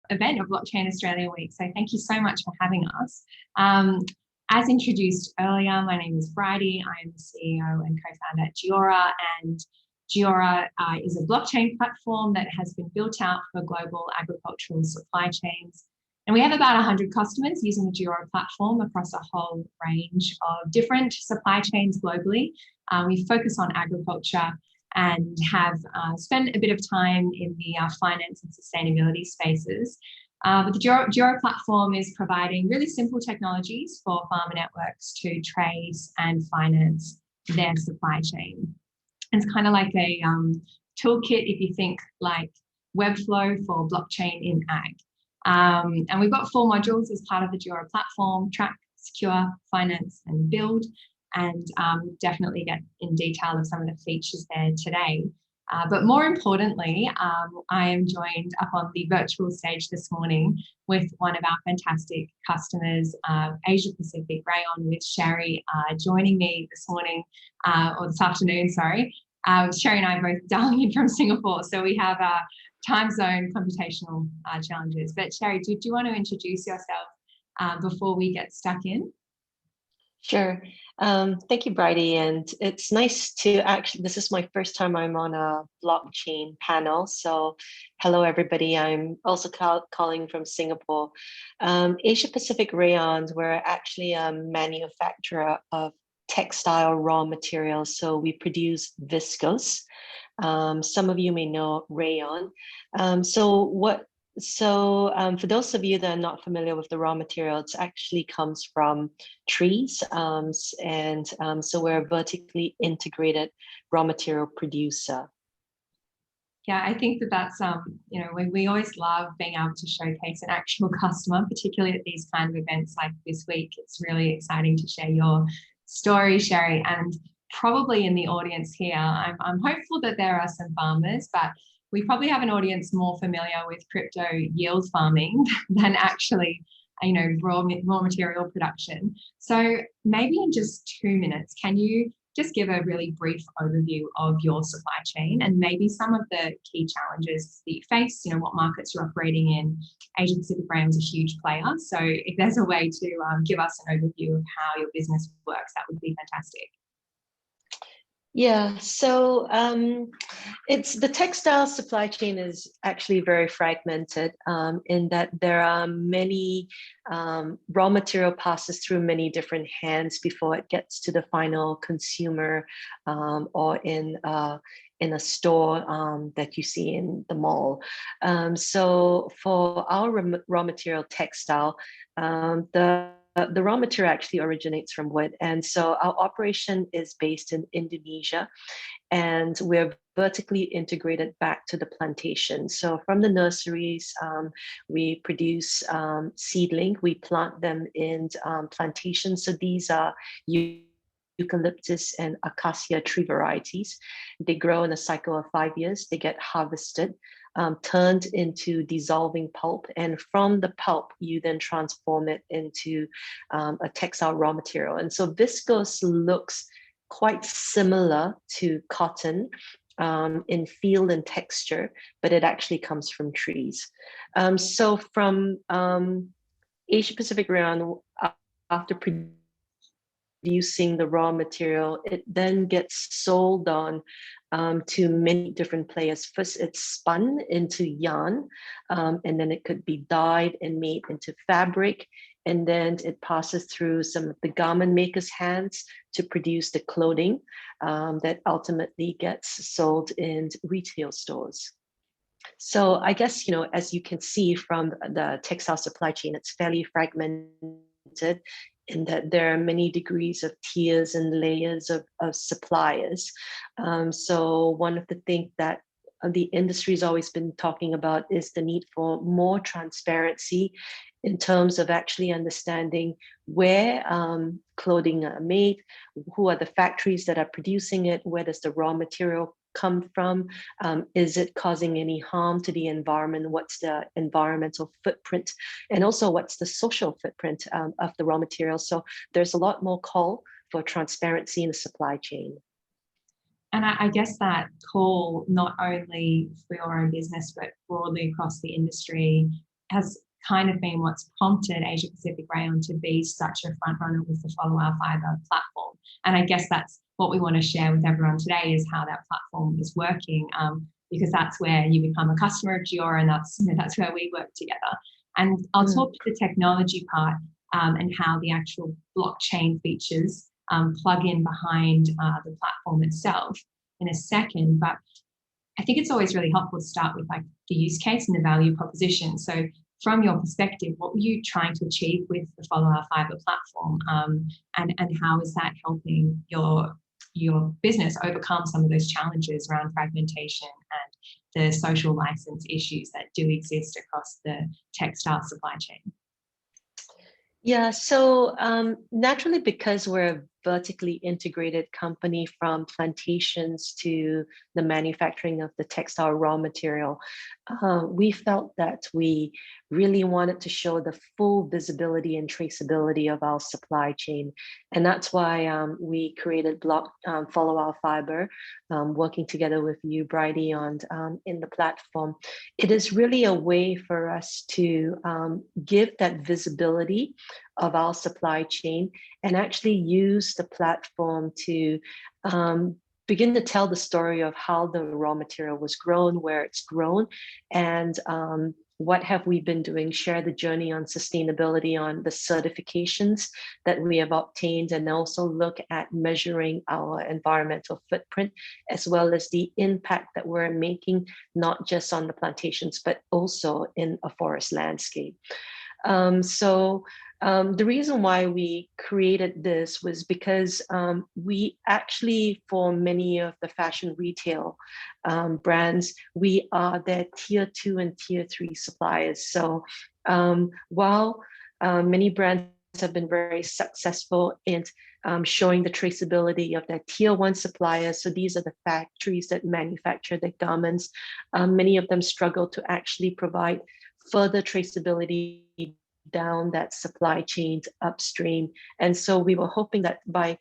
event of Blockchain Australia Week. So thank you so much for having us. As introduced earlier, my name is Bridie. I am the CEO and co-founder at Geora, and Geora is a blockchain platform that has been built out for global agricultural supply chains. And we have about 100 customers using the Geora platform across a whole range of different supply chains globally. We focus on agriculture and have spent a bit of time in the finance and sustainability spaces. But the Geora platform is providing really simple technologies for farmer networks to trace and finance their supply chain. It's kind of like a toolkit if you think like Webflow for blockchain in ag. And we've got 4 modules as part of the Geora platform: track, secure, finance, and build. And definitely get in detail of some of the features there today. But more importantly, I am joined up on the virtual stage this morning with one of our fantastic customers, Asia Pacific, Rayon, with Cherie joining me this morning, or this afternoon, sorry. Cherie and I are both dialing in from Singapore, so we have time zone computational challenges. But Cherie, do you want to introduce yourself before we get stuck in? Sure. Thank you, Bridie. And it's nice to this is my first time I'm on a blockchain panel. So hello, everybody. I'm also calling from Singapore. Asia Pacific Rayons, we're actually a manufacturer of textile raw materials. So we produce viscose. Some of you may know Rayon. For those of you that are not familiar with the raw material, it actually comes from trees. So we're a vertically integrated raw material producer. Yeah, I think that's, we always love being able to showcase an actual customer, particularly at these kind of events like this week. It's really exciting to share your story, Cherie. And probably in the audience here, I'm hopeful that there are some farmers, but we probably have an audience more familiar with crypto yield farming than actually, raw material production. So maybe in just 2 minutes, can you just give a really brief overview of your supply chain and maybe some of the key challenges that you face, what markets you're operating in? Asia Pacific Rayon is a huge player. So if there's a way to give us an overview of how your business works, that would be fantastic. Yeah, so it's the textile supply chain is actually very fragmented in that there are many raw material passes through many different hands before it gets to the final consumer or in a store that you see in the mall. So for our raw material textile, the raw material actually originates from wood. And so our operation is based in Indonesia, and we're vertically integrated back to the plantation. So from the nurseries, we produce seedling, we plant them in plantations. So these are eucalyptus and acacia tree varieties. They grow in a cycle of 5 years. They get harvested, turned into dissolving pulp, and from the pulp you then transform it into a textile raw material. And so viscose looks quite similar to cotton in feel and texture, but it actually comes from trees. So from Asia Pacific Rayon, after producing the raw material, it then gets sold on to many different players. First, it's spun into yarn, and then it could be dyed and made into fabric. And then it passes through some of the garment makers' hands to produce the clothing that ultimately gets sold in retail stores. So I guess, as you can see from the textile supply chain, it's fairly fragmented in that there are many degrees of tiers and layers of suppliers. So one of the things that the industry has always been talking about is the need for more transparency in terms of actually understanding where clothing are made, who are the factories that are producing it, where does the raw material come from, is it causing any harm to the environment, what's the environmental footprint, and also what's the social footprint of the raw material. So there's a lot more call for transparency in the supply chain. And I guess that call, not only for your own business, but broadly across the industry, has kind of been what's prompted Asia Pacific Rayon to be such a front runner with the Follow Our Fibre platform. And I guess that's what we want to share with everyone today, is how that platform is working, because that's where you become a customer of Geora, and that's where we work together. And I'll talk to the technology part and how the actual blockchain features plug in behind the platform itself in a second. But I think it's always really helpful to start with like the use case and the value proposition. So from your perspective, what were you trying to achieve with the Follow Our Fibre platform, and how is that helping your business overcome some of those challenges around fragmentation and the social license issues that do exist across the textile supply chain? Yeah, so naturally, because we're a vertically integrated company from plantations to the manufacturing of the textile raw material, we felt that we really wanted to show the full visibility and traceability of our supply chain. And that's why we created Follow Our Fibre, working together with you, Bridie, on in the platform. It is really a way for us to give that visibility of our supply chain and actually use the platform to begin to tell the story of how the raw material was grown, where it's grown, and what have we been doing, share the journey on sustainability, on the certifications that we have obtained, and also look at measuring our environmental footprint, as well as the impact that we're making, not just on the plantations, but also in a forest landscape. The reason why we created this was because we actually, for many of the fashion retail brands, we are their tier 2 and tier 3 suppliers. So while many brands have been very successful in showing the traceability of their tier 1 suppliers, so these are the factories that manufacture the garments, many of them struggle to actually provide further traceability down that supply chain upstream. And so we were hoping that by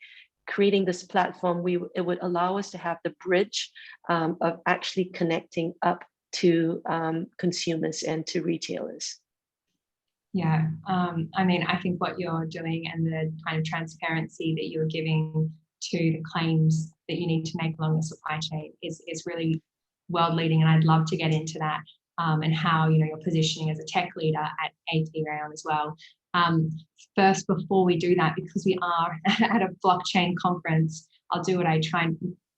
creating this platform, it would allow us to have the bridge of actually connecting up to consumers and to retailers. Yeah, I mean, I think what you're doing and the kind of transparency that you're giving to the claims that you need to make along the supply chain is really world leading, and I'd love to get into that. And how you're positioning as a tech leader at AP Rayon as well. First, before we do that, because we are at a blockchain conference, I'll do what I try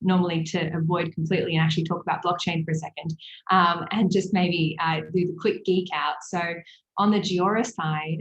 normally to avoid completely and actually talk about blockchain for a second, and just maybe do the quick geek out. So on the Geora side,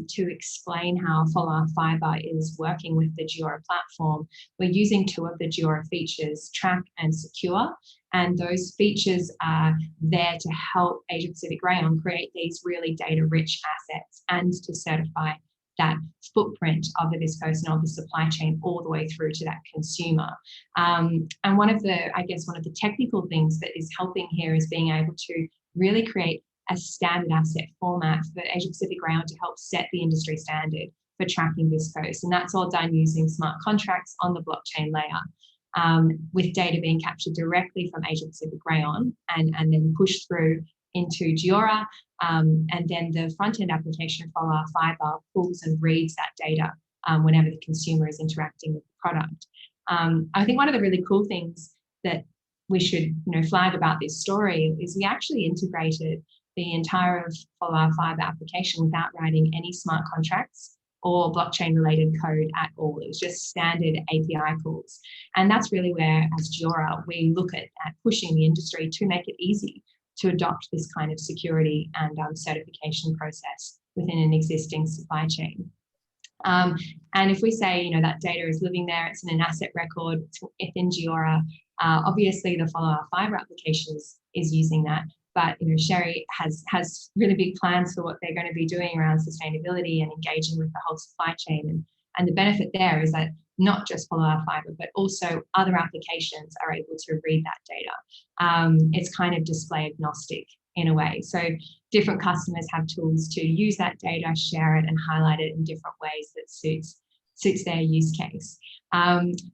to explain how Follow Our Fibre is working with the Geora platform, we're using 2 of the Geora features, Track and Secure. And those features are there to help Asia Pacific Rayon create these really data-rich assets and to certify that footprint of the viscose and of the supply chain all the way through to that consumer. And one of the technical things that is helping here is being able to really create a standard asset format for Asia Pacific Rayon to help set the industry standard for tracking viscose. And that's all done using smart contracts on the blockchain layer. With data being captured directly from Asia Pacific Rayon and then pushed through into Geora, and then the front-end application Follow Our Fibre pulls and reads that data whenever the consumer is interacting with the product. I think one of the really cool things that we should flag about this story is we actually integrated the entire Follow Our Fibre application without writing any smart contracts or blockchain-related code at all. It was just standard API calls. And that's really where, as Geora, we look at pushing the industry to make it easy to adopt this kind of security and certification process within an existing supply chain. And if we say, that data is living there, it's in an asset record, it's within Geora, obviously the Follow Our Fibre application is using that. But Cherie has really big plans for what they're going to be doing around sustainability and engaging with the whole supply chain. And the benefit there is that not just Follow Our Fibre, but also other applications are able to read that data. It's kind of display agnostic in a way. So different customers have tools to use that data, share it, and highlight it in different ways that suits their use case.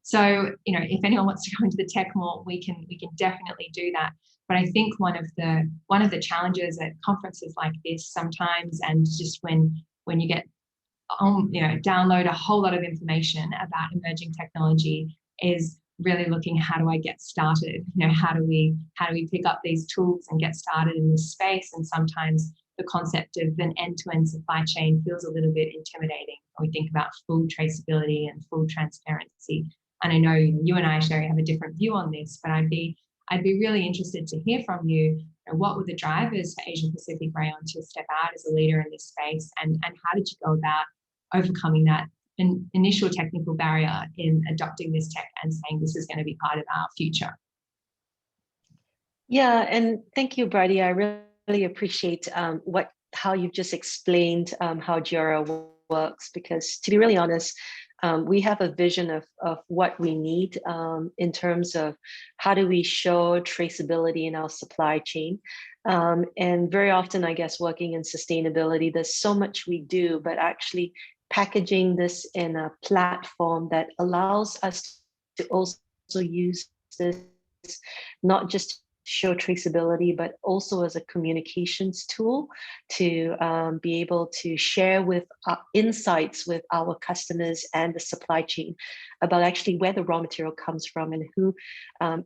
So if anyone wants to go into the tech more, we can definitely do that. But I think one of the challenges at conferences like this sometimes, and just when you get download a whole lot of information about emerging technology, is really looking, how do I get started? How do we pick up these tools and get started in this space? And sometimes the concept of an end-to-end supply chain feels a little bit intimidating when we think about full traceability and full transparency. And I know you and I, Cherie, have a different view on this, but I'd be really interested to hear from you. What were the drivers for Asia Pacific Rayon to step out as a leader in this space, and how did you go about overcoming that initial technical barrier in adopting this tech and saying this is going to be part of our future? Yeah, and thank you, Bridie. I really appreciate how you've just explained how Geora works, because to be really honest, we have a vision of what we need in terms of how do we show traceability in our supply chain. And very often, I guess, working in sustainability, there's so much we do, but actually packaging this in a platform that allows us to also use this not just show traceability, but also as a communications tool to be able to share with insights with our customers and the supply chain about actually where the raw material comes from, and who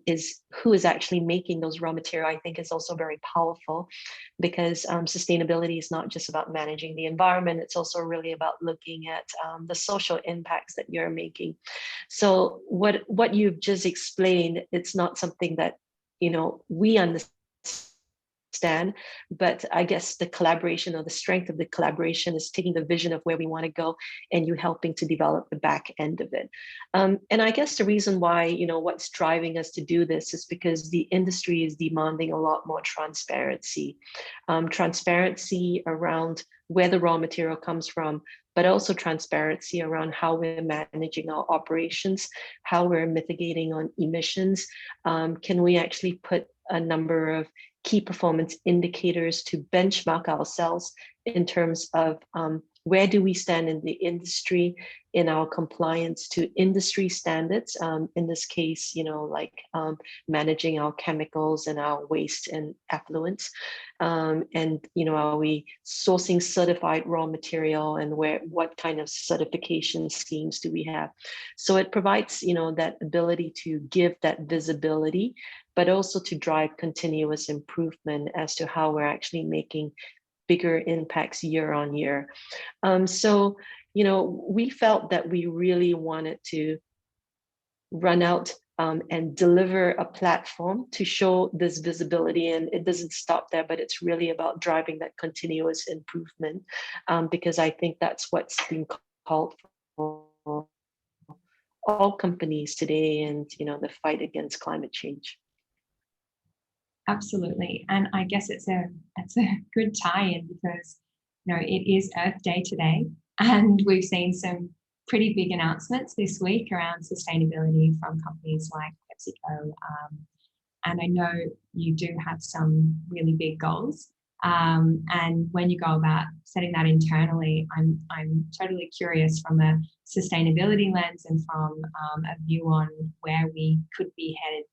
is actually making those raw material. I think is also very powerful, because sustainability is not just about managing the environment, it's also really about looking at the social impacts that you're making. So what you've just explained, it's not something that we understand, but I guess the collaboration, or the strength of the collaboration, is taking the vision of where we want to go and you helping to develop the back end of it. And I guess the reason why, what's driving us to do this is because the industry is demanding a lot more transparency. Transparency around where the raw material comes from, but also transparency around how we're managing our operations, how we're mitigating on emissions. Can we actually put a number of key performance indicators to benchmark ourselves in terms of where do we stand in the industry in our compliance to industry standards, in this case, managing our chemicals and our waste and effluents, and are we sourcing certified raw material, and what kind of certification schemes do we have? So it provides that ability to give that visibility, but also to drive continuous improvement as to how we're actually making bigger impacts year on year. So we felt that we really wanted to run out and deliver a platform to show this visibility. And it doesn't stop there, but it's really about driving that continuous improvement, because I think that's what's being called for all companies today, and the fight against climate change. Absolutely. And I guess it's a good tie-in, because it is Earth Day today, and we've seen some pretty big announcements this week around sustainability from companies like PepsiCo. And I know you do have some really big goals. And when you go about setting that internally, I'm totally curious from a sustainability lens and from a view on where we could be headed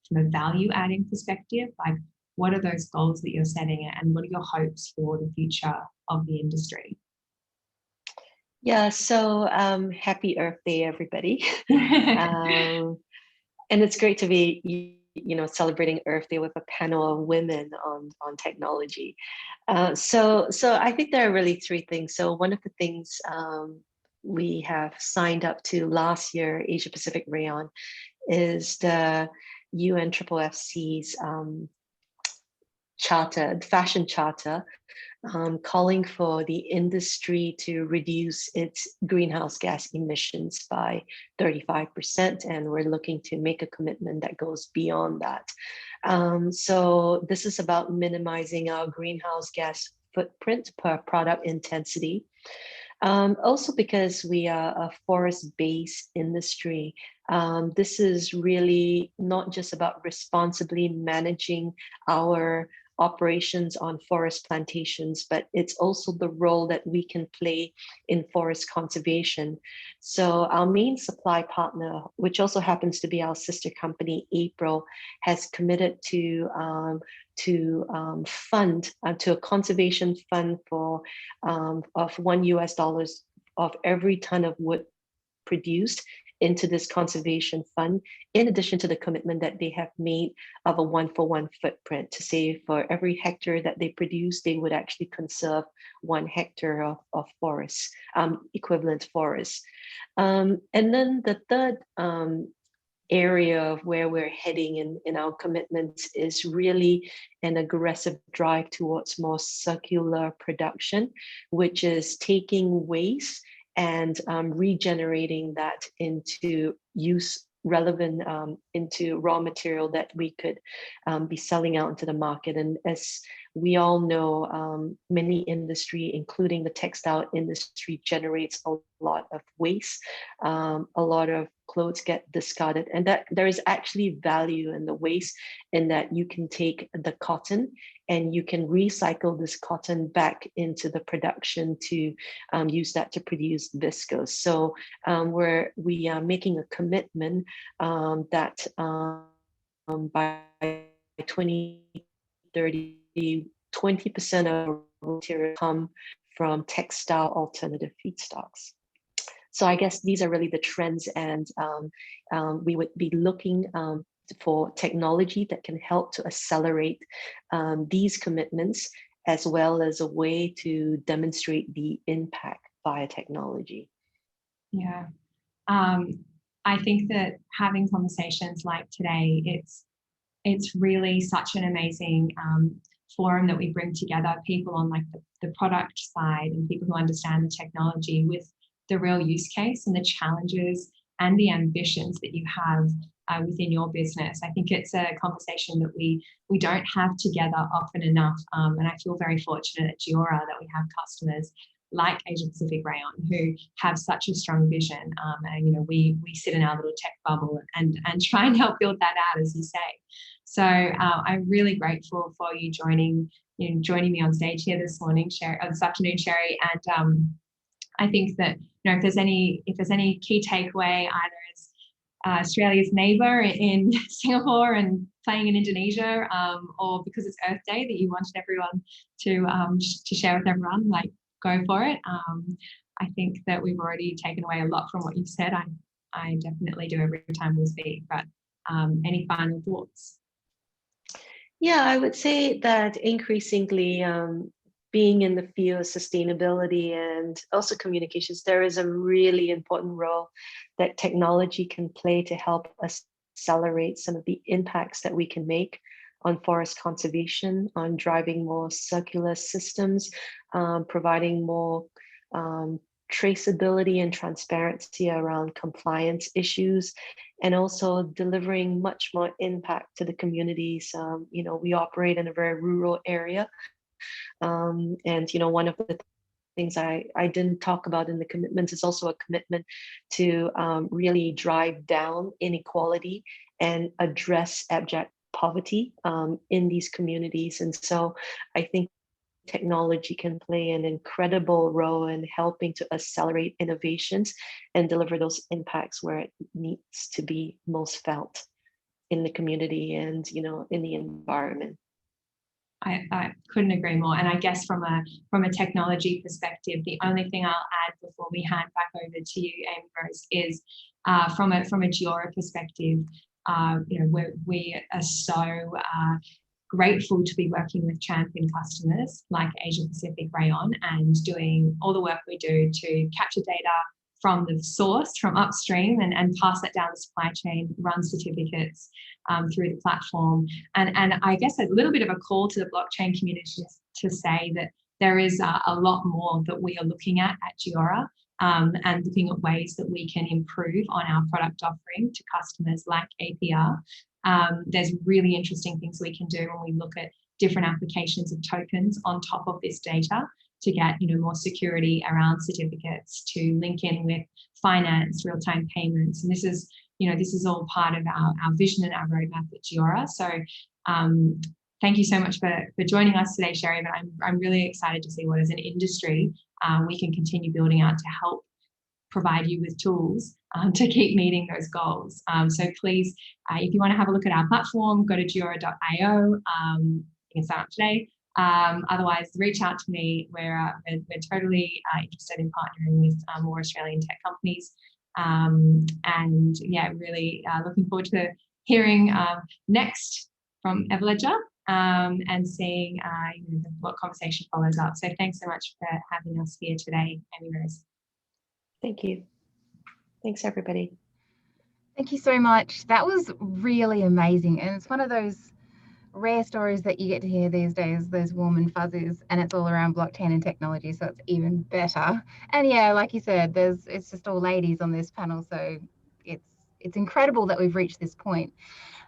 from a value adding perspective. Like, what are those goals that you're setting, and what are your hopes for the future of the industry? Yeah, so happy Earth Day, everybody. And it's great to be celebrating Earth Day with a panel of women on technology. So I think there are really three things. So one of the things we have signed up to last year, Asia Pacific Rayon, is the UNFFC's charter, fashion charter, calling for the industry to reduce its greenhouse gas emissions by 35%. And we're looking to make a commitment that goes beyond that. So this is about minimizing our greenhouse gas footprint per product intensity. Also, because we are a forest-based industry, this is really not just about responsibly managing our operations on forest plantations, but it's also the role that we can play in forest conservation. So our main supply partner, which also happens to be our sister company, April, has committed to fund to a conservation fund for of $1 of every ton of wood produced into this conservation fund, in addition to the commitment that they have made of a 1-for-1 footprint to say for every hectare that they produce, they would actually conserve 1 hectare of forest, equivalent forest. And then the third area of where we're heading in our commitments is really an aggressive drive towards more circular production, which is taking waste and regenerating that into relevant into raw material that we could be selling out into the market. And as we all know, many industry, including the textile industry, generates a lot of waste. A lot of clothes get discarded, and that there is actually value in the waste in that you can take the cotton and you can recycle this cotton back into the production to use that to produce viscose. So we are making a commitment that by 2030, 20% of material come from textile alternative feedstocks. So I guess these are really the trends, and we would be looking for technology that can help to accelerate these commitments, as well as a way to demonstrate the impact via technology. Yeah, I think that having conversations like today, it's really such an amazing forum that we bring together people on like the product side and people who understand the technology with the real use case and the challenges and the ambitions that you have within your business. I think it's a conversation that we don't have together often enough. And I feel very fortunate at Geora that we have customers like Asia Pacific Rayon who have such a strong vision. And you know, we sit in our little tech bubble and try and help build that out, as you say. So I'm really grateful for you joining me on stage here this afternoon, Cherie. And I think that if there's any key takeaway, either as Australia's neighbour in Singapore and playing in Indonesia, or because it's Earth Day that you wanted everyone to share with everyone, like go for it. I think that we've already taken away a lot from what you've said. I definitely do every time we speak. But any final thoughts? Yeah, I would say that increasingly being in the field of sustainability and also communications, there is a really important role that technology can play to help us accelerate some of the impacts that we can make on forest conservation, on driving more circular systems, providing more traceability and transparency around compliance issues, and also delivering much more impact to the communities. We operate in a very rural area. And one of the things I didn't talk about in the commitments is also a commitment to really drive down inequality and address abject poverty in these communities. And so I think technology can play an incredible role in helping to accelerate innovations and deliver those impacts where it needs to be most felt in the community and in the environment. I couldn't agree more. And I guess from a technology perspective, the only thing I'll add before we hand back over to you, Ambrose, is from a Geora perspective, we are so grateful to be working with champion customers like Asia Pacific Rayon and doing all the work we do to capture data from the source, from upstream, and pass that down the supply chain, run certificates through the platform. And I guess a little bit of a call to the blockchain community to say that there is a lot more that we are looking at Geora, and looking at ways that we can improve on our product offering to customers like APR. There's really interesting things we can do when we look at different applications of tokens on top of this data to get more security around certificates, to link in with finance, real-time payments. And this is all part of our vision and our roadmap at Geora. So thank you so much for joining us today, Cherie. But I'm really excited to see what as an industry we can continue building out to help provide you with tools to keep meeting those goals. So please, if you want to have a look at our platform, go to geora.io. You can sign up today. Otherwise, reach out to me. We're totally interested in partnering with more Australian tech companies. And yeah, really looking forward to hearing next from Everledger and seeing what conversation follows up. So thanks so much for having us here today, Amy Rose. Thank you. Thanks, everybody. Thank you so much. That was really amazing. And it's one of those rare stories that you get to hear these days, those warm and fuzzies, and it's all around blockchain and technology, so it's even better. And yeah, like you said, it's just all ladies on this panel, so it's incredible that we've reached this point.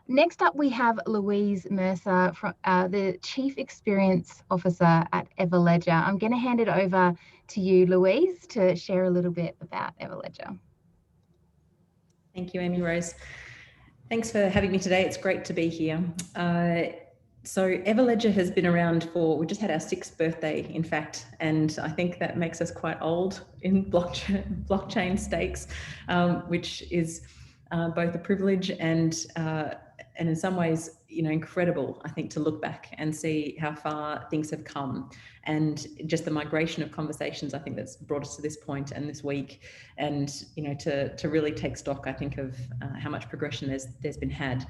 Next up, we have Louise Mercer, from, the Chief Experience Officer at Everledger. I'm going to hand it over to you, Louise, to share a little bit about Everledger. Thank you, Amy Rose. Thanks for having me today. It's great to be here. So Everledger has been around we just had our 6th birthday, in fact, and I think that makes us quite old in blockchain stakes, which is both a privilege and in some ways, incredible, I think, to look back and see how far things have come, and just the migration of conversations, I think, that's brought us to this point and this week, and to really take stock, I think, of how much progression there's been had.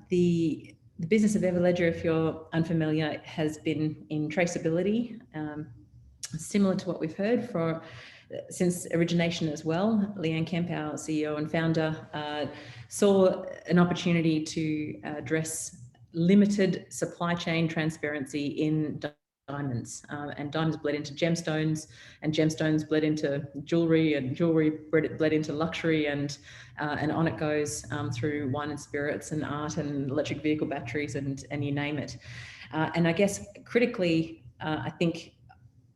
The business of Everledger, if you're unfamiliar, has been in traceability, similar to what we've heard since origination as well. Leanne Kemp, our CEO and founder, saw an opportunity to address limited supply chain transparency in diamonds, and diamonds bled into gemstones, and gemstones bled into jewelry, and jewelry bled into luxury, and on it goes through wine and spirits and art and electric vehicle batteries and you name it. And I guess critically, I think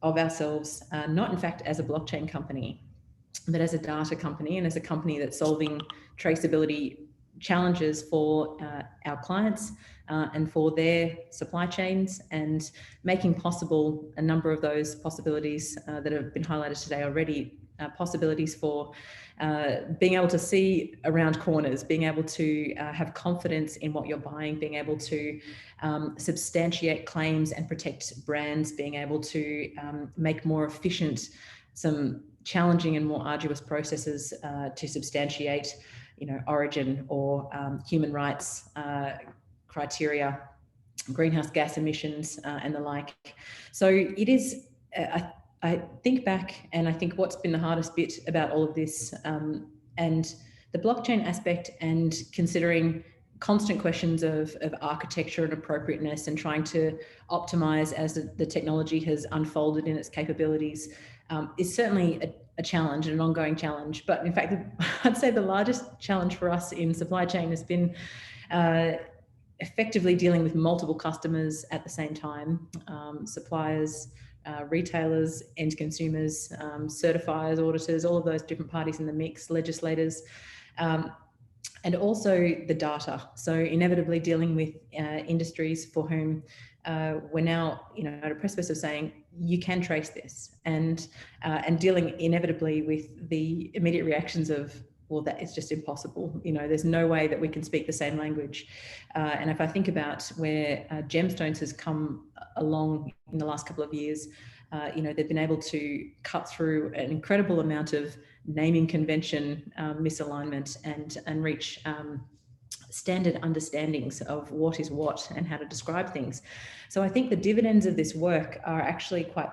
of ourselves, not in fact as a blockchain company, but as a data company, and as a company that's solving traceability challenges for our clients and for their supply chains, and making possible a number of those possibilities that have been highlighted today already, possibilities for being able to see around corners, being able to have confidence in what you're buying, being able to substantiate claims and protect brands, being able to make more efficient some challenging and more arduous processes to substantiate, origin or human rights criteria, greenhouse gas emissions, and the like. So it is, I think back, and I think what's been the hardest bit about all of this, and the blockchain aspect, and considering constant questions of architecture and appropriateness, and trying to optimize as the technology has unfolded in its capabilities, is certainly a challenge, and an ongoing challenge. But in fact, I'd say the largest challenge for us in supply chain has been effectively dealing with multiple customers at the same time, suppliers, retailers, end consumers, certifiers, auditors, all of those different parties in the mix, legislators, and also the data. So inevitably dealing with industries for whom we're now, at a precipice of saying, you can trace this, and dealing inevitably with the immediate reactions of, well, that is just impossible. There's no way that we can speak the same language. And if I think about where Gemstones has come along in the last couple of years, they've been able to cut through an incredible amount of naming convention misalignment and reach standard understandings of what is what and how to describe things. So I think the dividends of this work are actually quite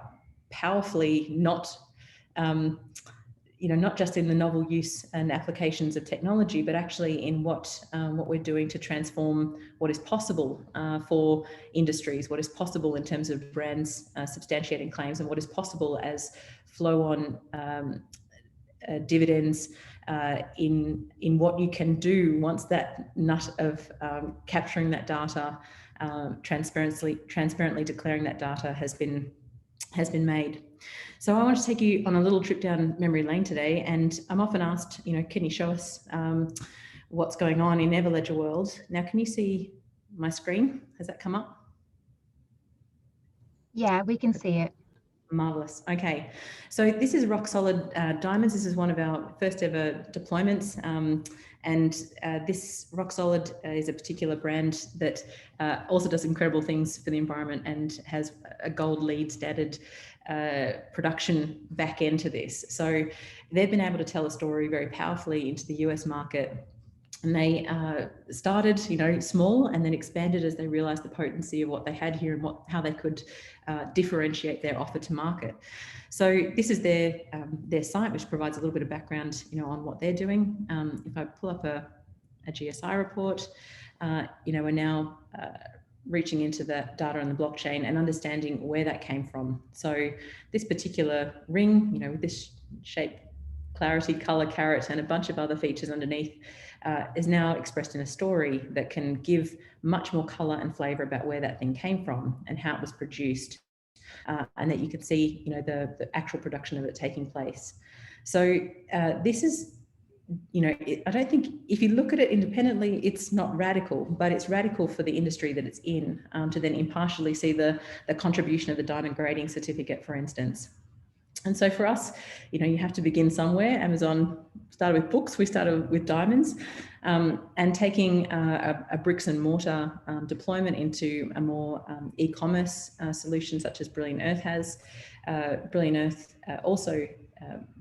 powerfully not just in the novel use and applications of technology, but actually in what we're doing to transform what is possible for industries, what is possible in terms of brands substantiating claims, and what is possible as flow-on dividends in what you can do once that nut of capturing that data, transparently declaring that data has been made. So I want to take you on a little trip down memory lane today, and I'm often asked, can you show us what's going on in Everledger world? Now, can you see my screen. Has that come up? Yeah, we can see it. Marvelous. Okay, so this is Rock Solid Diamonds. This is one of our first ever deployments, and this Rock Solid is a particular brand that also does incredible things for the environment and has a gold LEED standard production back end to this. So they've been able to tell a story very powerfully into the US market. And they started, small, and then expanded as they realised the potency of what they had here and how they could differentiate their offer to market. So this is their site, which provides a little bit of background, on what they're doing. If I pull up a GSI report, we're now reaching into the data on the blockchain and understanding where that came from. So this particular ring, with this shape, clarity, color, carat, and a bunch of other features underneath, is now expressed in a story that can give much more color and flavor about where that thing came from and how it was produced, and that you can see, the actual production of it taking place. So this is, I don't think, if you look at it independently, it's not radical, but it's radical for the industry that it's in, to then impartially see the contribution of the diamond grading certificate, for instance. And so for us, you have to begin somewhere. Amazon started with books, we started with diamonds, and taking a bricks and mortar deployment into a more e-commerce solution such as Brilliant Earth has. Brilliant Earth also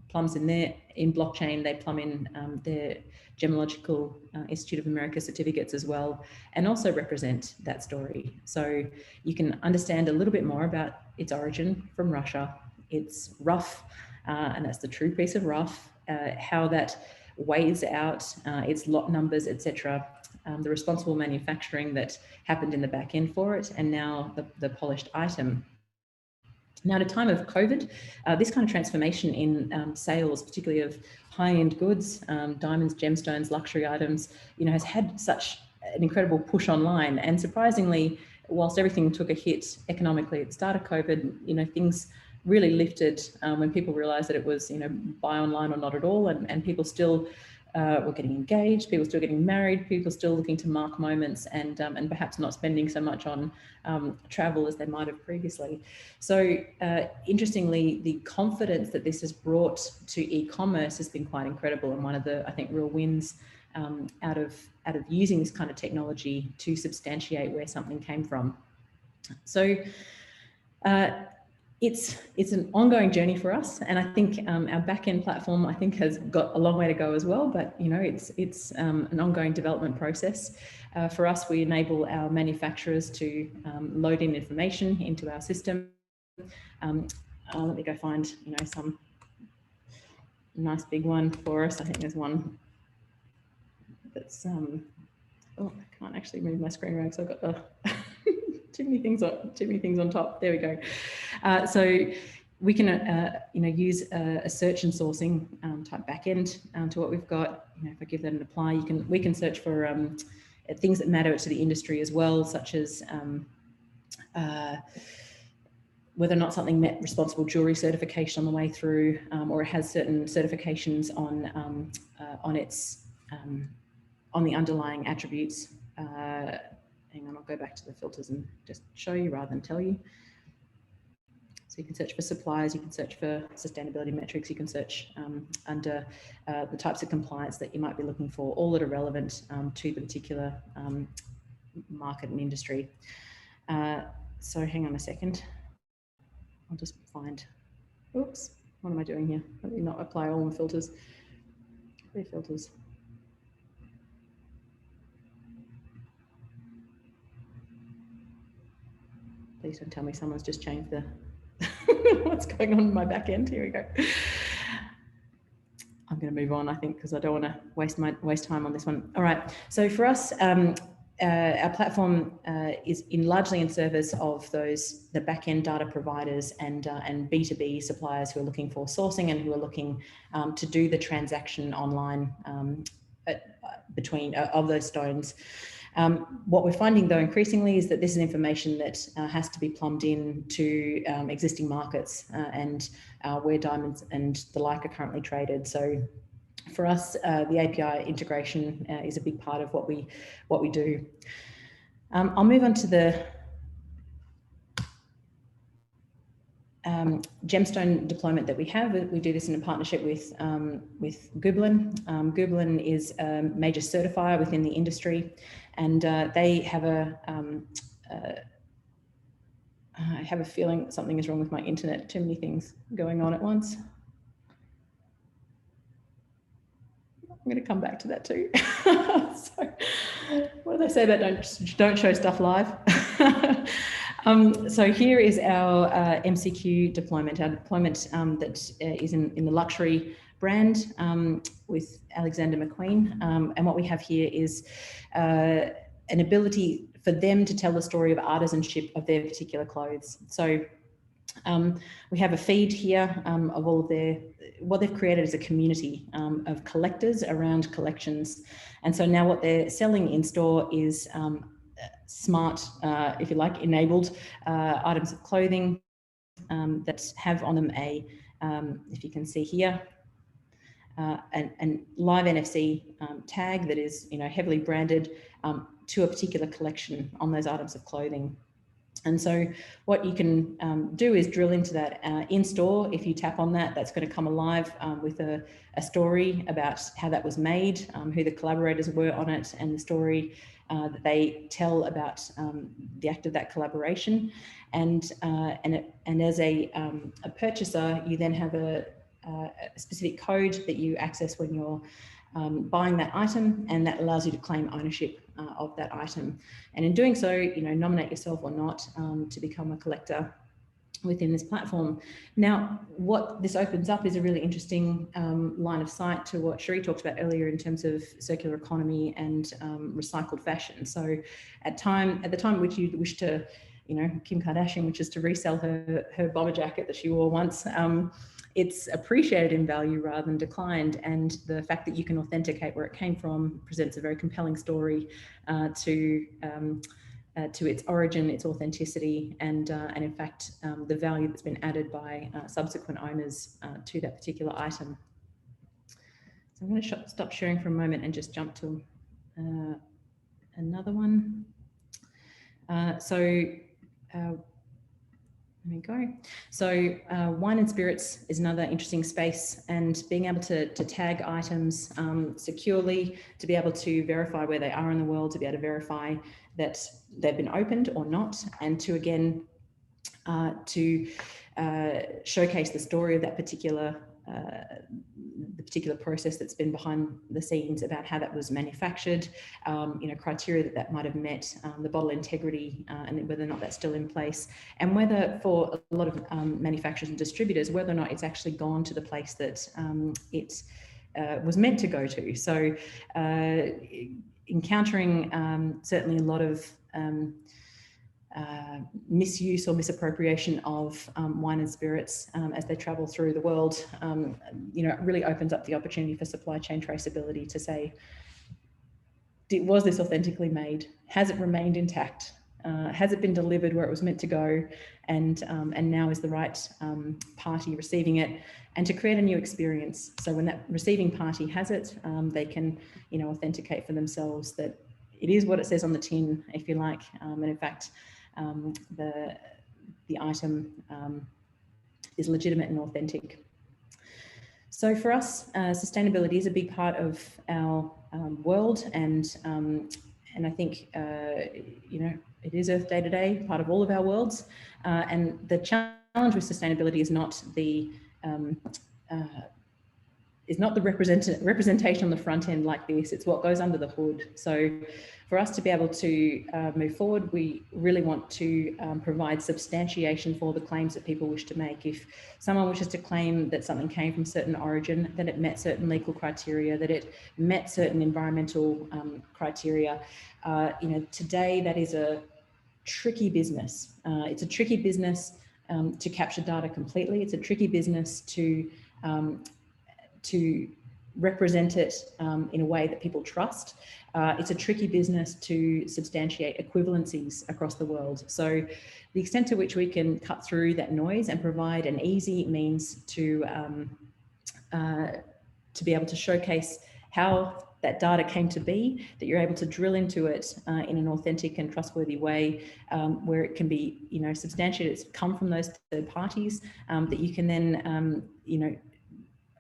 plumbs in blockchain. They plumb in their Gemological Institute of America certificates as well, and also represent that story. So you can understand a little bit more about its origin from Russia. It's rough, and that's the true piece of rough, how that weighs out its lot numbers, etc. The responsible manufacturing that happened in the back end for it, and now the polished item. Now, at a time of COVID, this kind of transformation in sales, particularly of high-end goods, diamonds, gemstones, luxury items, has had such an incredible push online. And surprisingly, whilst everything took a hit economically at the start of COVID, things really lifted when people realized that it was, buy online or not at all, and people still were getting engaged, people still getting married, people still looking to mark moments, and perhaps not spending so much on travel as they might have previously. So interestingly, the confidence that this has brought to e-commerce has been quite incredible, and one of the, I think, real wins out of using this kind of technology to substantiate where something came from. So it's an ongoing journey for us, and I think our back-end platform, I think, has got a long way to go as well. But it's an ongoing development process. For us, we enable our manufacturers to load in information into our system. Let me go find some nice big one for us. I think there's one that's oh, I can't actually move my screen around, so I've got the too many things on top. There we go. So we can use a search and sourcing type backend to what we've got. If I give that an apply, we can search for things that matter to the industry as well, such as whether or not something met responsible jewelry certification on the way through, or it has certain certifications on the underlying attributes. Hang on, I'll go back to the filters and just show you rather than tell you. So you can search for suppliers, you can search for sustainability metrics, you can search under the types of compliance that you might be looking for, all that are relevant to the particular market and industry. So hang on a second. I'll just find, oops, what am I doing here? Let me not apply all the filters. Clear filters. Please don't tell me someone's just changed the what's going on in my back end. Here we go. I'm going to move on, I think, because I don't want to waste time on this one. All right. So for us, our platform is largely in service of the back end data providers and B2B suppliers who are looking for sourcing and who are looking to do the transaction online between of those stones. What we're finding, though, increasingly is that this is information that has to be plumbed in to existing markets and where diamonds and the like are currently traded. So for us, the API integration is a big part of what we do. I'll move on to the Gemstone deployment that we have. We do this in a partnership with Gooblin. Gooblin is a major certifier within the industry, and they have I have a feeling something is wrong with my internet. Too many things going on at once. I'm going to come back to that too. So, what do they say about don't show stuff live? So here is our MCQ deployment, our deployment that is in the luxury brand with Alexander McQueen. And what we have here is an ability for them to tell the story of artisanship of their particular clothes. So we have a feed here of all of what they've created is a community of collectors around collections. And so now what they're selling in store is smart, if you like, enabled items of clothing that have on them if you can see here, and live NFC tag that is, heavily branded to a particular collection on those items of clothing. And so what you can do is drill into that in store. If you tap on that, that's going to come alive with a story about how that was made, who the collaborators were on it, and the story that they tell about the act of that collaboration. And as a purchaser, you then have a specific code that you access when you're buying that item, and that allows you to claim ownership of that item. And in doing so, nominate yourself or not to become a collector within this platform. Now, what this opens up is a really interesting line of sight to what Cherie talked about earlier in terms of circular economy and recycled fashion. So at the time at which you wish to, Kim Kardashian wishes to resell her bomber jacket that she wore once, it's appreciated in value rather than declined. And the fact that you can authenticate where it came from presents a very compelling story to its origin, its authenticity, and in fact, the value that's been added by subsequent owners to that particular item. So I'm going to stop sharing for a moment and just jump to another one. There we go. So wine and spirits is another interesting space, and being able to tag items securely, to be able to verify where they are in the world, to be able to verify that they've been opened or not, and to again showcase the story of that particular process that's been behind the scenes about how that was manufactured, criteria that might have met, the bottle integrity, and whether or not that's still in place, and whether for a lot of manufacturers and distributors, whether or not it's actually gone to the place that it was meant to go to. So encountering certainly a lot of misuse or misappropriation of wine and spirits as they travel through the world, it really opens up the opportunity for supply chain traceability to say, was this authentically made? Has it remained intact? Has it been delivered where it was meant to go? And now is the right party receiving it, and to create a new experience. So when that receiving party has it, they can, authenticate for themselves that it is what it says on the tin, if you like, and in fact, the item is legitimate and authentic. So for us, sustainability is a big part of our world, and I think it is Earth Day today, part of all of our worlds. And the challenge with sustainability is not the representation on the front end like this. It's what goes under the hood. So for us to be able to move forward, we really want to provide substantiation for the claims that people wish to make. If someone wishes to claim that something came from certain origin, that it met certain legal criteria, that it met certain environmental criteria, today that is a tricky business. It's a tricky business to capture data completely. It's a tricky business to represent it in a way that people trust. It's a tricky business to substantiate equivalencies across the world. So the extent to which we can cut through that noise and provide an easy means to be able to showcase how that data came to be, that you're able to drill into it in an authentic and trustworthy way, where it can be, substantiated, it's come from those third parties, that you can then,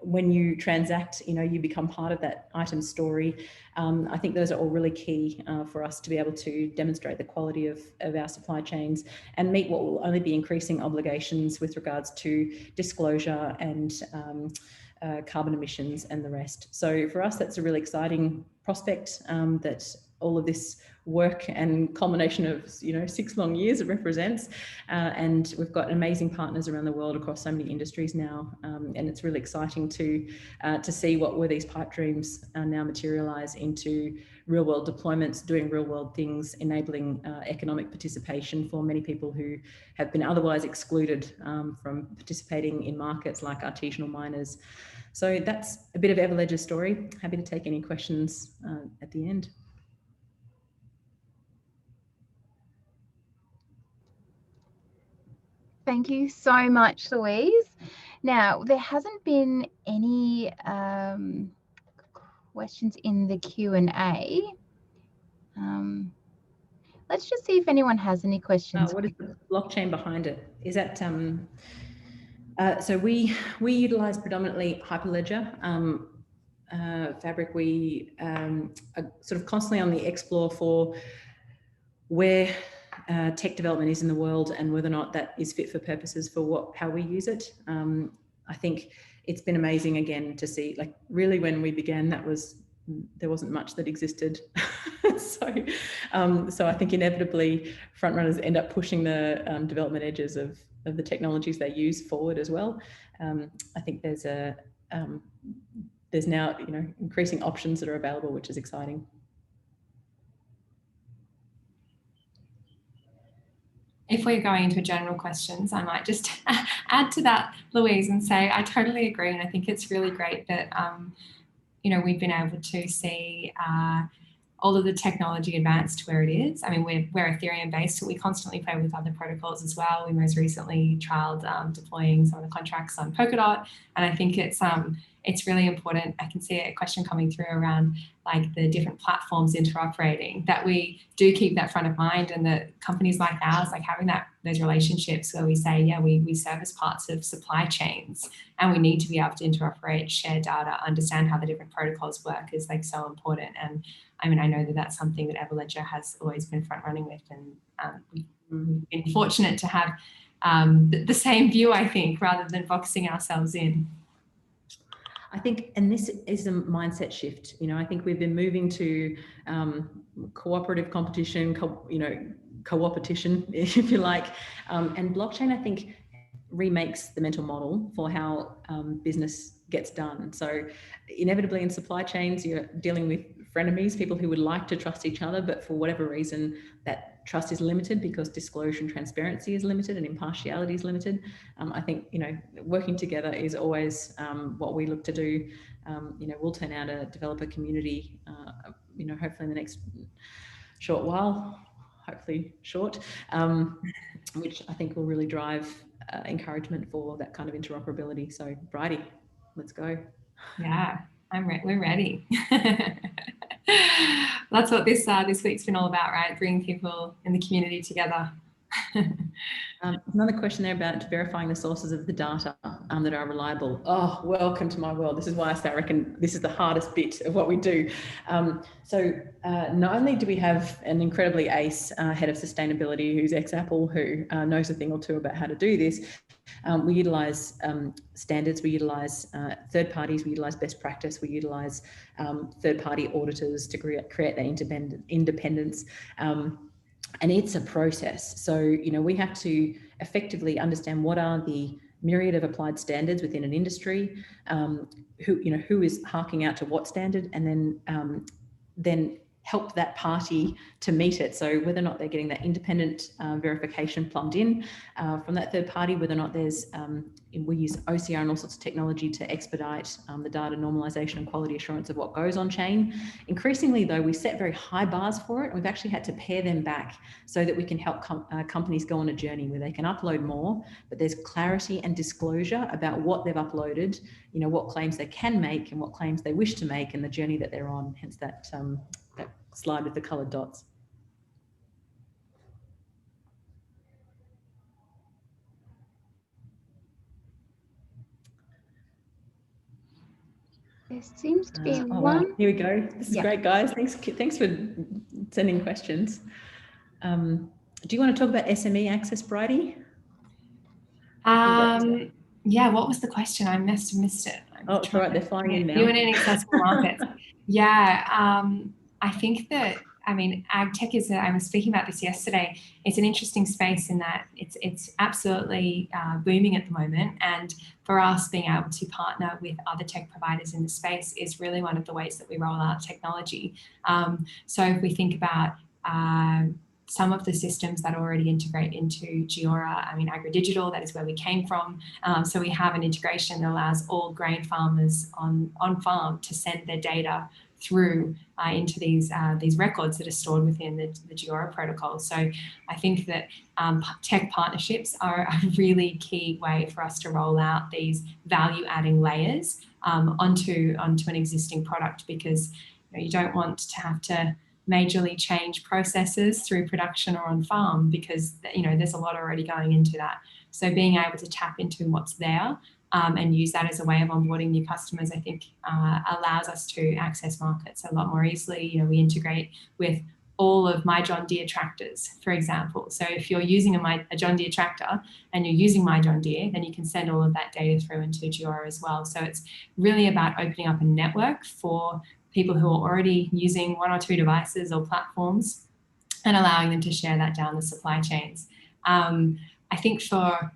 when you transact, you become part of that item story. I think those are all really key for us to be able to demonstrate the quality of our supply chains and meet what will only be increasing obligations with regards to disclosure and carbon emissions and the rest. So for us, that's a really exciting prospect, that all of this work and culmination of 6 long years it represents, and we've got amazing partners around the world across so many industries now, and it's really exciting to see what were these pipe dreams now materialize into real world deployments, doing real world things, enabling economic participation for many people who have been otherwise excluded from participating in markets like artisanal miners. So that's a bit of Everledger's story. Happy to take any questions at the end. Thank you so much, Louise. Now, there hasn't been any questions in the Q&A. Let's just see if anyone has any questions. What is the blockchain behind it? Is that so we utilize predominantly Hyperledger Fabric. We are sort of constantly on the explore for where tech development is in the world and whether or not that is fit for purposes for how we use it. I think it's been amazing again to see, like, really when we began, there wasn't much that existed. So I think inevitably front runners end up pushing the development edges of the technologies they use forward as well. I think there's now increasing options that are available, which is exciting. If we're going into general questions, I might just add to that, Louise, and say I totally agree, and I think it's really great that we've been able to see all of the technology advance to where it is. I mean, we're Ethereum based, so we constantly play with other protocols as well. We most recently trialed deploying some of the contracts on Polkadot, and I think it's really important. I can see a question coming through around like the different platforms interoperating, that we do keep that front of mind, and that companies like ours, like having those relationships where we say, yeah, we service parts of supply chains and we need to be able to interoperate, share data, understand how the different protocols work is like so important. And I mean, I know that that's something that Everledger has always been front running with, and we've been fortunate to have the same view, I think, rather than boxing ourselves in. I think, and this is a mindset shift. I think we've been moving to cooperative competition, co-opetition, if you like. And blockchain, I think, remakes the mental model for how business gets done. So inevitably in supply chains, you're dealing with frenemies, people who would like to trust each other, but for whatever reason, that trust is limited because disclosure and transparency is limited and impartiality is limited. I think, working together is always what we look to do. We'll turn out a developer community, hopefully in the next short while, hopefully short, which I think will really drive encouragement for that kind of interoperability. So Bridie, let's go. Yeah, we're ready. That's what this week's been all about, right? Bringing people in the community together. Another question there about verifying the sources of the data that are reliable. Oh, welcome to my world. This is why I reckon this is the hardest bit of what we do. So not only do we have an incredibly ace head of sustainability who's ex-Apple, who knows a thing or two about how to do this, we utilize standards, we utilize third parties, we utilize best practice, we utilize third-party auditors to create that independence. And it's a process. So, we have to effectively understand what are the myriad of applied standards within an industry, who is harking out to what standard, and then help that party to meet it. So whether or not they're getting that independent verification plumbed in from that third party, whether or not there's, we use OCR and all sorts of technology to expedite the data normalization and quality assurance of what goes on chain. Increasingly though, we set very high bars for it. We've actually had to pare them back so that we can help companies go on a journey where they can upload more, but there's clarity and disclosure about what they've uploaded, you know, what claims they can make and what claims they wish to make, and the journey that they're on, hence that, that slide with the coloured dots. There seems to be Oh, one. wow. Here we go. This is great, guys. Thanks for sending questions. Do you want to talk about SME access, Bridie? Yeah, what was the question? I must have missed it. Oh, it's all right. They're flying in now. New and inaccessible markets. Yeah, I think that, I mean, ag tech is, I was speaking about this yesterday, it's an interesting space in that it's absolutely booming at the moment. And for us, being able to partner with other tech providers in the space is really one of the ways that we roll out technology. So if we think about some of the systems that already integrate into Geora, I mean, AgriDigital, that is where we came from. So we have an integration that allows all grain farmers on farm to send their data through into these records that are stored within the Geora protocol. So I think that tech partnerships are a really key way for us to roll out these value-adding layers onto an existing product, because you don't want to have to majorly change processes through production or on farm, because there's a lot already going into that. So being able to tap into what's there and use that as a way of onboarding new customers, I think allows us to access markets a lot more easily. We integrate with all of my John Deere tractors, for example. So if you're using a John Deere tractor and you're using my John Deere, then you can send all of that data through into Geora as well. So it's really about opening up a network for people who are already using one or two devices or platforms and allowing them to share that down the supply chains. I think for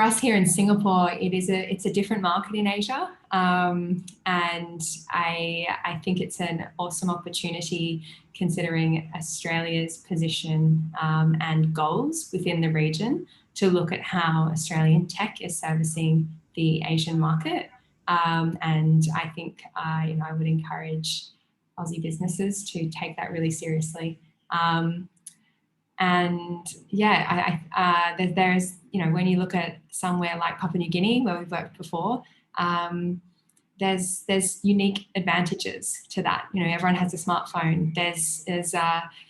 us here in Singapore, it's a different market in Asia, and I think it's an awesome opportunity considering Australia's position and goals within the region to look at how Australian tech is servicing the Asian market. And I think I would encourage Aussie businesses to take that really seriously. And yeah, there's when you look at somewhere like Papua New Guinea, where we've worked before, there's unique advantages to that. Everyone has a smartphone. There's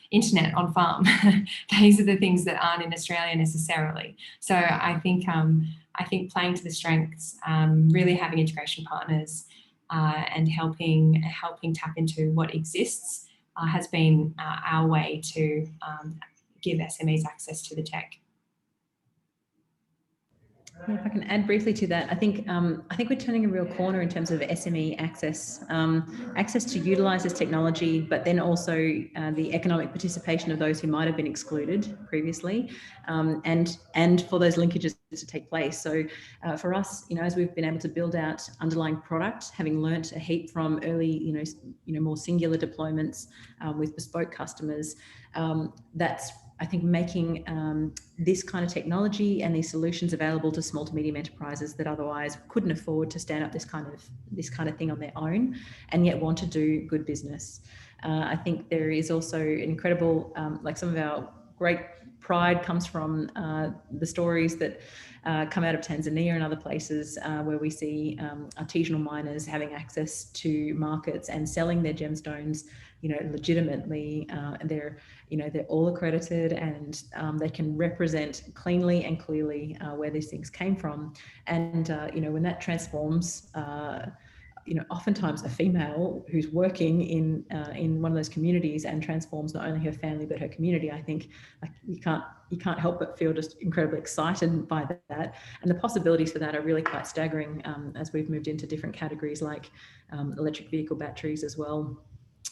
internet on farm. These are the things that aren't in Australia necessarily. So I think playing to the strengths, really having integration partners, and helping tap into what exists has been our way to give SMEs access to the tech. Yeah, if I can add briefly to that, I think we're turning a real corner in terms of SME access, access to utilise this technology, but then also the economic participation of those who might have been excluded previously, and for those linkages to take place. So for us, as we've been able to build out underlying product, having learnt a heap from early, more singular deployments with bespoke customers, that's, I think, making this kind of technology and these solutions available to small to medium enterprises that otherwise couldn't afford to stand up this kind of thing on their own, and yet want to do good business. I think there is also an incredible, like some of our great pride comes from the stories that come out of Tanzania and other places where we see artisanal miners having access to markets and selling their gemstones, legitimately. And they're all accredited, and they can represent cleanly and clearly where these things came from. And when that transforms, oftentimes a female who's working in one of those communities and transforms not only her family but her community, I think you can't help but feel just incredibly excited by that. And the possibilities for that are really quite staggering as we've moved into different categories like electric vehicle batteries as well.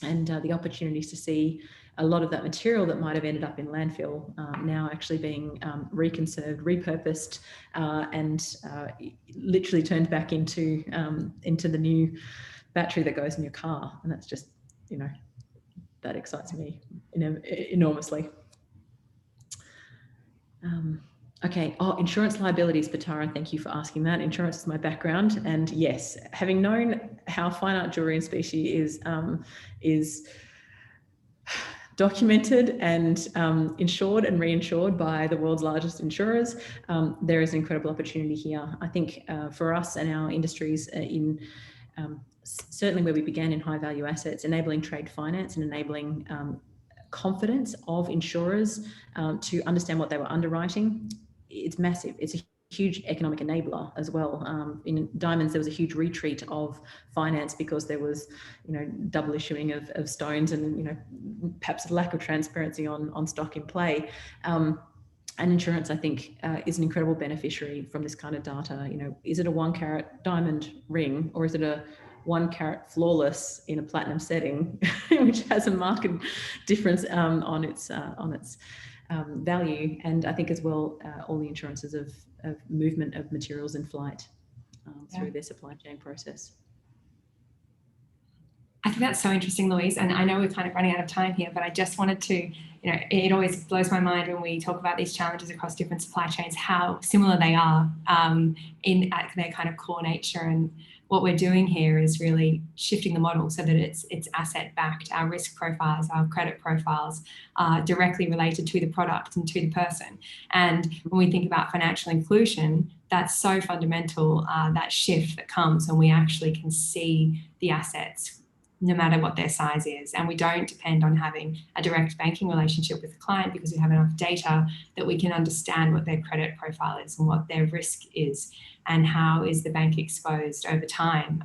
And the opportunities to see a lot of that material that might have ended up in landfill now actually being reconserved, repurposed, and literally turned back into the new battery that goes in your car. And that's just, that excites me enormously. Okay. Oh, insurance liabilities, Batara. Thank you for asking that. Insurance is my background, and yes, having known how finite jewelry and specie is documented and insured and reinsured by the world's largest insurers, there is an incredible opportunity here. I think for us and our industries in certainly where we began in high value assets, enabling trade finance and enabling confidence of insurers to understand what they were underwriting, it's massive. It's a huge economic enabler as well. In diamonds, there was a huge retreat of finance because there was, double issuing of stones and, perhaps a lack of transparency on stock in play. And insurance, I think, is an incredible beneficiary from this kind of data. Is it a 1 carat diamond ring, or is it a 1 carat flawless in a platinum setting, which has a marked difference on its value? And I think as well, all the insurances of movement of materials in flight through their supply chain process. I think that's so interesting, Louise. And I know we're kind of running out of time here, but I just wanted to, it always blows my mind when we talk about these challenges across different supply chains, how similar they are in their kind of core nature. And what we're doing here is really shifting the model so that it's asset backed. Our risk profiles, our credit profiles are directly related to the product and to the person. And when we think about financial inclusion, that's so fundamental, that shift that comes when we actually can see the assets no matter what their size is. And we don't depend on having a direct banking relationship with the client because we have enough data that we can understand what their credit profile is and what their risk is and how is the bank exposed over time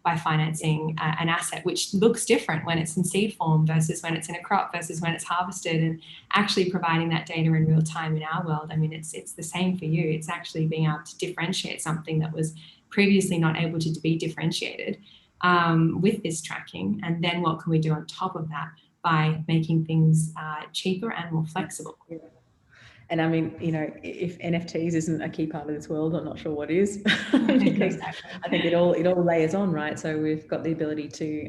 by financing an asset, which looks different when it's in seed form versus when it's in a crop versus when it's harvested, and actually providing that data in real time in our world. I mean, it's the same for you. It's actually being able to differentiate something that was previously not able to be differentiated with this tracking. And then what can we do on top of that by making things cheaper and more flexible? Yeah. And I mean, if NFTs isn't a key part of this world, I'm not sure what is. Because I think it all layers on, right? So we've got the ability to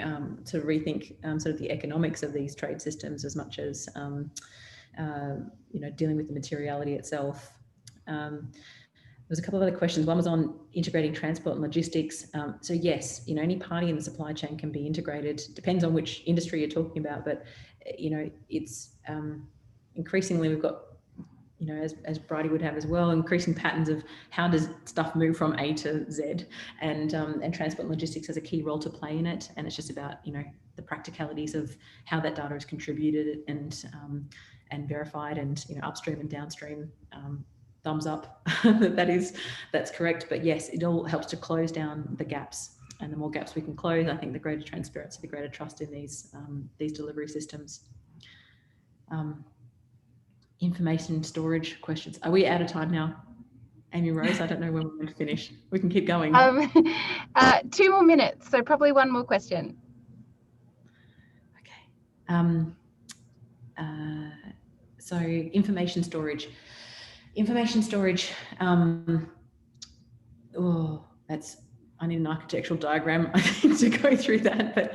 rethink sort of the economics of these trade systems as much as dealing with the materiality itself. There's a couple of other questions. One was on integrating transport and logistics. So yes, any party in the supply chain can be integrated. Depends on which industry you're talking about, but it's increasingly we've got, as Bridie would have as well, increasing patterns of how does stuff move from A to Z, and transport and logistics has a key role to play in it. And it's just about the practicalities of how that data is contributed and verified, and upstream and downstream. Thumbs up that's correct. But yes, it all helps to close down the gaps, and the more gaps we can close, I think the greater transparency, the greater trust in these delivery systems. Information storage questions. Are we out of time now, Amy Rose? I don't know when we're going to finish. We can keep going. 2 more minutes, so probably one more question. Okay. So information storage. I need an architectural diagram, I think, to go through that. But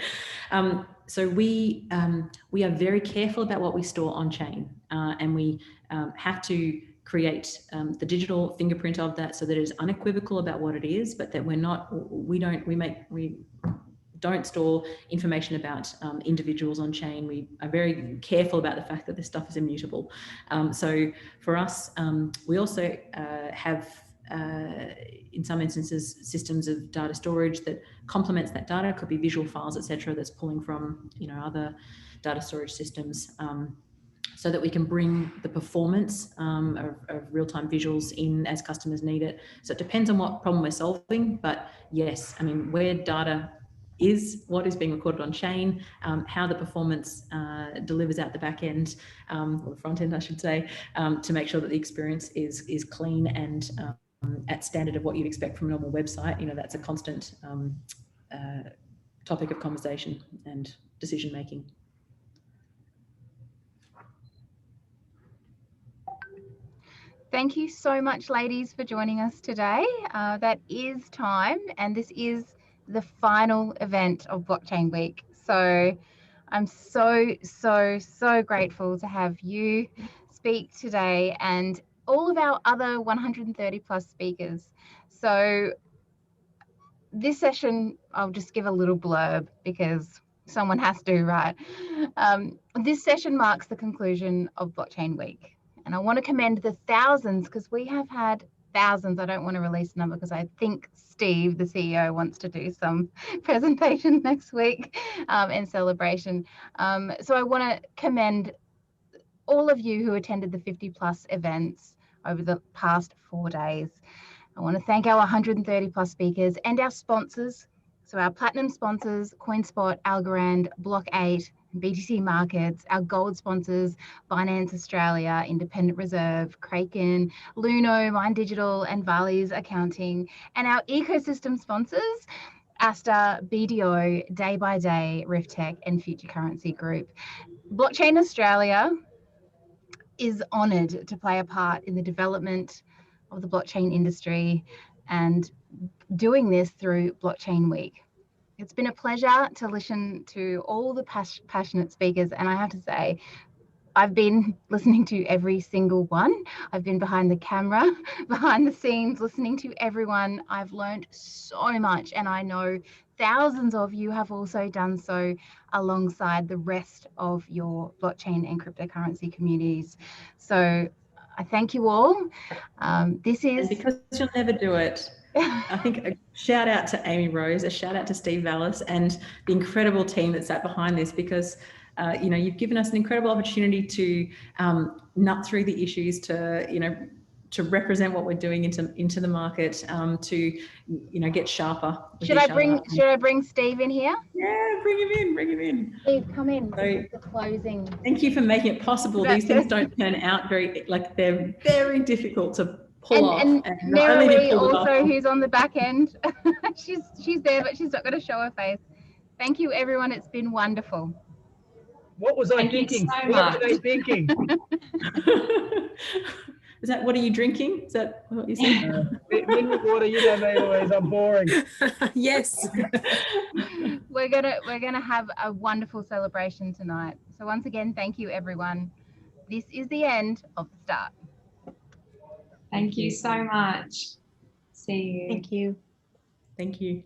so we are very careful about what we store on chain, and we have to create the digital fingerprint of that so that it is unequivocal about what it is, but that we don't store information about individuals on chain. We are very careful about the fact that this stuff is immutable. So for us, we also have, in some instances, systems of data storage that complements that data. It could be visual files, etc., that's pulling from other data storage systems, so that we can bring the performance of real-time visuals in as customers need it. So it depends on what problem we're solving, but yes, I mean, where data is, what is being recorded on chain, how the performance delivers out the back end, or the front end, I should say, to make sure that the experience is clean and at standard of what you'd expect from a normal website. That's a constant topic of conversation and decision making. Thank you so much, ladies, for joining us today. That is time, and this is the final event of Blockchain Week. So I'm so, so, so grateful to have you speak today and all of our other 130 plus speakers. So this session, I'll just give a little blurb because someone has to, right? This session marks the conclusion of Blockchain Week. And I want to commend the thousands, because we have had thousands. I don't want to release a number because I think Steve, the CEO, wants to do some presentation next week in celebration. So I want to commend all of you who attended the 50 plus events over the past 4 days. I want to thank our 130 plus speakers and our sponsors. So our platinum sponsors, CoinSpot, Algorand, Block 8, BTC Markets, our gold sponsors, Binance Australia, Independent Reserve, Kraken, Luno, Mind Digital, and Varley's Accounting, and our ecosystem sponsors, Asta, BDO, Day by Day, Riftech, and Future Currency Group. Blockchain Australia is honoured to play a part in the development of the blockchain industry and doing this through Blockchain Week. It's been a pleasure to listen to all the passionate speakers, and I have to say, I've been listening to every single one. I've been behind the camera, behind the scenes, listening to everyone. I've learned so much, and I know thousands of you have also done so alongside the rest of your blockchain and cryptocurrency communities. So I thank you all. This is... And because you'll never do it, I think a shout out to Amy Rose, a shout out to Steve Vallis and the incredible team that sat behind this, because you know, you've given us an incredible opportunity to nut through the issues, to, you know, to represent what we're doing into the market, to, you know, get sharper. Should I bring Steve in here? Yeah, bring him in. Steve, come in. So, this is the closing. Thank you for making it possible. These things don't turn out very, like, they're very difficult to pull off. And Cherie also, off. who's on the back end. she's there, but she's not going to show her face. Thank you, everyone. It's been wonderful. What was I thinking? So what was I thinking? Is that, what are you drinking? Is that what you said? Mineral water, you know me always. I'm boring. Yes. We're gonna have a wonderful celebration tonight. So once again, thank you, everyone. This is the end of the start. Thank you so much. See you. Thank you. Thank you.